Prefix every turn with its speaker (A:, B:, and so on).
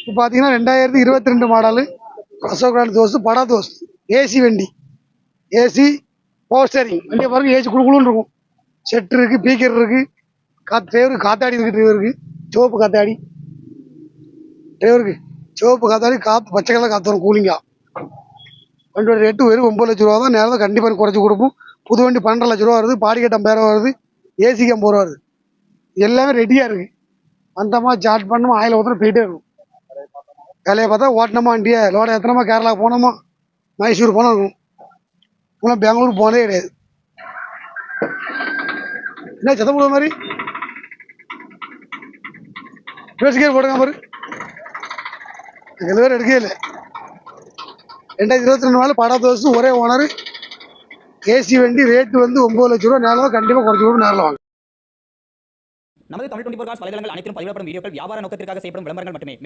A: இப்போ பார்த்தீங்கன்னா 2022 model Ashok land தோஸ்து படா தோஸ்து AC வண்டி. ஏசி பவர் ஸ்டேரிங் வண்டியை பாருங்க. ஏசி குழுன்னு இருக்கும். செட் இருக்குது, பீக்கர் இருக்குது, டிரைவருக்கு காத்தாடி இருக்குது. டிரைவருக்கு சிவப்பு காத்தாடி, டிரைவருக்கு சிவப்பு காத்தாடி, காற்று பச்சை கலர் காற்று வரும் கூலிங்காக. வண்டியோட ரேட்டு வெறும் 9 லட்ச ரூபா தான். நேரம் கண்டிப்பாக குறைச்சி கொடுப்போம். புது வண்டி 12 லட்ச ரூபா வருது. பாடிக்கட்டு 50,000 வருது. ஏசிக்கு 50 ரூபா வருது. எல்லாமே ரெடியாக இருக்குது. வந்தோமா சார்ஜ் பண்ணோமா ஆயில் ஊற்றுனா போயிட்டே இருக்கும். வேலையை பார்த்தா ஓட்டினோமா வண்டியை லோட ஏற்றினோமா கேரளா போனோமா மைசூர் போனோம் இருக்கும். இப்போலாம் பெங்களூர் போனதே கிடையாது. என்ன சத்தம் போடுற மாதிரி பேசிக்கே போடுங்க பாரு. பேர் எடுக்கவே இல்லை. 2022 நாள் படா தோசு ஒரே ஓனர். ஏசி வண்டி ரேட்டு வந்து 9 லட்ச ரூபா. நேரம் கண்டிப்பாக குறைச்சி கொடுக்கும். நேரில் வாங்க.
B: நமது தமிழ் 24 காஸ் வலைதளங்கள் அனைத்தும் பதிவிடப்படும் வீடியோக்கள் வியாபார நோக்கத்திற்காக செய்யப்படும் விளம்பரங்கள் மட்டுமே.